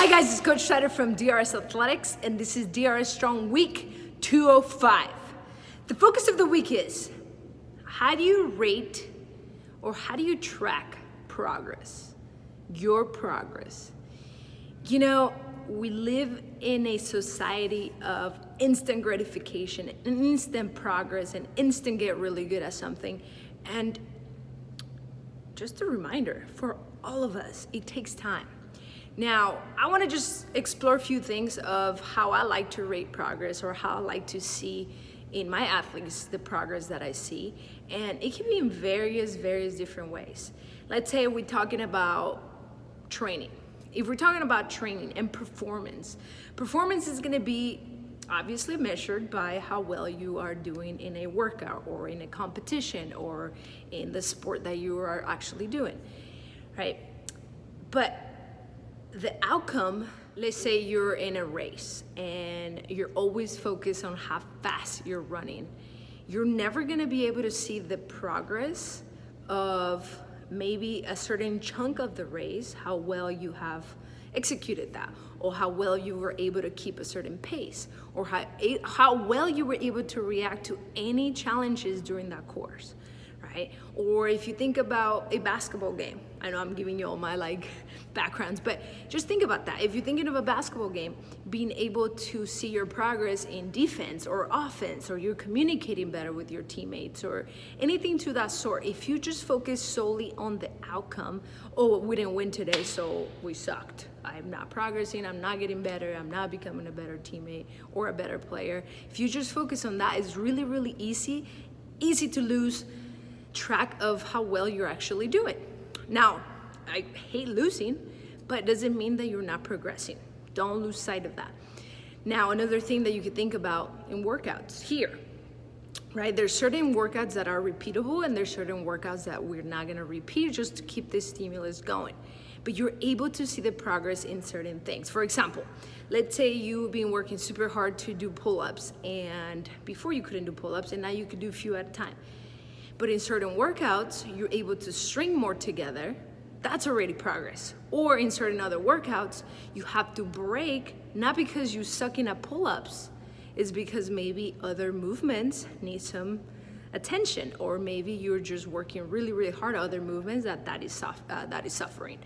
Hi guys, it's Coach Strider from DRS Athletics, and this is DRS Strong Week 205. The focus of the week is, how do you rate or how do you track progress? Your progress. You know, we live in a society of instant gratification and instant progress and instant get really good at something. And just a reminder for all of us, it takes time. Now, I want to just explore a few things of how I like to rate progress or how I like to see in my athletes the progress that I see. And it can be in various different ways. Let's say we're talking about training. If we're talking about training and performance is going to be obviously measured by how well you are doing in a workout or in a competition or in the sport that you are actually doing, right? But the outcome, let's say you're in a race and you're always focused on how fast you're running, you're never going to be able to see the progress of maybe a certain chunk of the race, how well you have executed that, or how well you were able to keep a certain pace, or how well you were able to react to any challenges during that course, right? Or if you think about a basketball game, I know I'm giving you all my backgrounds, but just think about that. If you're thinking of a basketball game, being able to see your progress in defense or offense, or you're communicating better with your teammates or anything to that sort, if you just focus solely on the outcome, oh, we didn't win today, so we sucked. I'm not progressing, I'm not getting better, I'm not becoming a better teammate or a better player. If you just focus on that, it's really easy to lose track of how well you're actually doing. Now, I hate losing, but it doesn't mean that you're not progressing. Don't lose sight of that. Now, another thing that you could think about in workouts here, right? There's certain workouts that are repeatable and there's certain workouts that we're not gonna repeat just to keep this stimulus going. But you're able to see the progress in certain things. For example, let's say you've been working super hard to do pull-ups, and before you couldn't do pull-ups, and now you could do a few at a time. But in certain workouts, you're able to string more together. That's already progress. Or in certain other workouts, you have to break, not because you suck in at pull-ups, it's because maybe other movements need some attention, or maybe you're just working really hard at other movements that is suffering.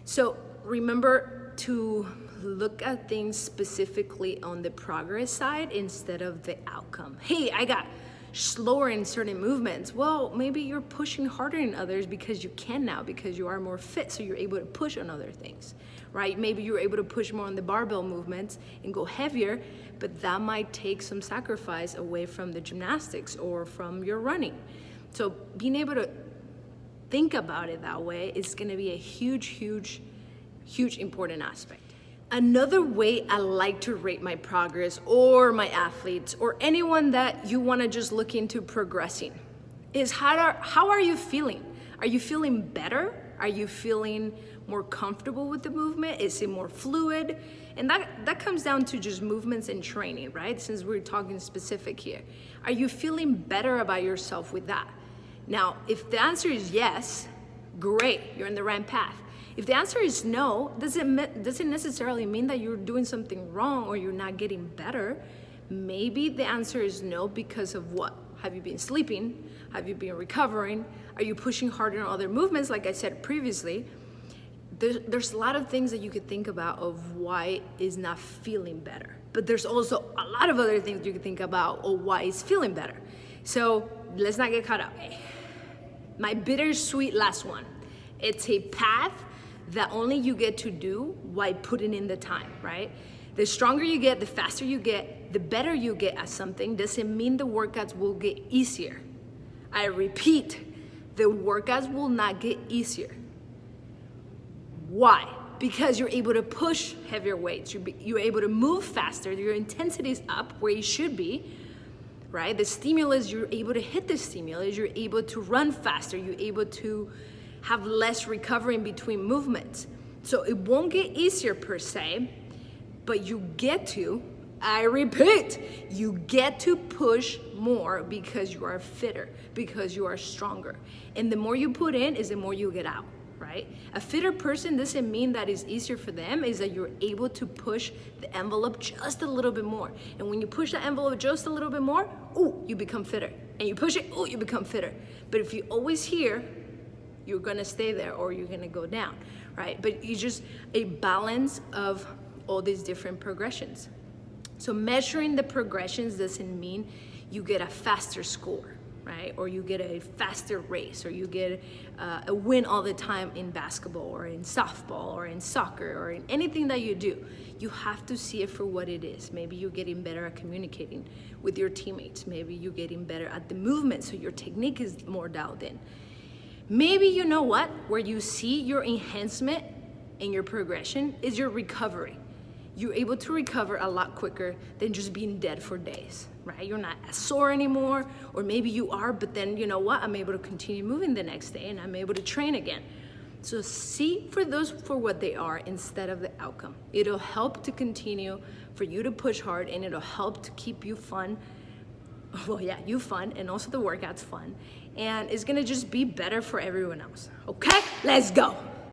So remember to look at things specifically on the progress side instead of the outcome. Hey, I got slower in certain movements. Well, maybe you're pushing harder in others because you can now, because you are more fit, so you're able to push on other things, right? Maybe you're able to push more on the barbell movements and go heavier, but that might take some sacrifice away from the gymnastics or from your running. So being able to think about it that way is going to be a huge important aspect. Another way I like to rate my progress or my athletes or anyone that you want to just look into progressing is how are you feeling? Are you feeling better? Are you feeling more comfortable with the movement? Is it more fluid? And that comes down to just movements and training, right? Since we're talking specific here. Are you feeling better about yourself with that? Now, if the answer is yes, great, you're in the right path. If the answer is no, doesn't necessarily mean that you're doing something wrong or you're not getting better. Maybe the answer is no because of what? Have you been sleeping? Have you been recovering? Are you pushing harder on other movements? Like I said previously, there's a lot of things that you could think about of why is not feeling better. But there's also a lot of other things you could think about of why it's feeling better. So let's not get caught up. My bittersweet last one. It's a path that only you get to do by putting in the time, right? The stronger you get, the faster you get, the better you get at something doesn't mean the workouts will get easier. I repeat, the workouts will not get easier. Why? Because you're able to push heavier weights, you're able to move faster, your intensity is up where it should be, right? The stimulus, you're able to hit the stimulus, you're able to run faster, you're able to have less recovery in between movements. So it won't get easier per se, but you get to, I repeat, you get to push more because you are fitter, because you are stronger. And the more you put in is the more you get out, right? A fitter person doesn't mean that it's easier for them, is that you're able to push the envelope just a little bit more. And when you push the envelope just a little bit more, ooh, you become fitter. And you push it, ooh, you become fitter. But if you always here, you're gonna stay there or you're gonna go down, right? But it's just a balance of all these different progressions. So measuring the progressions doesn't mean you get a faster score, right? Or you get a faster race, or you get a win all the time in basketball or in softball or in soccer or in anything that you do. You have to see it for what it is. Maybe you're getting better at communicating with your teammates. Maybe you're getting better at the movement, so your technique is more dialed in. Maybe, you know what, where you see your enhancement in your progression is your recovery. You're able to recover a lot quicker than just being dead for days, right? You're not as sore anymore, or maybe you are, but then you know what, I'm able to continue moving the next day and I'm able to train again. So see for those for what they are instead of the outcome. It'll help to continue for you to push hard, and it'll help to keep you fun. Well, yeah, you fun, and also the workout's fun. And it's gonna just be better for everyone else. Okay, let's go.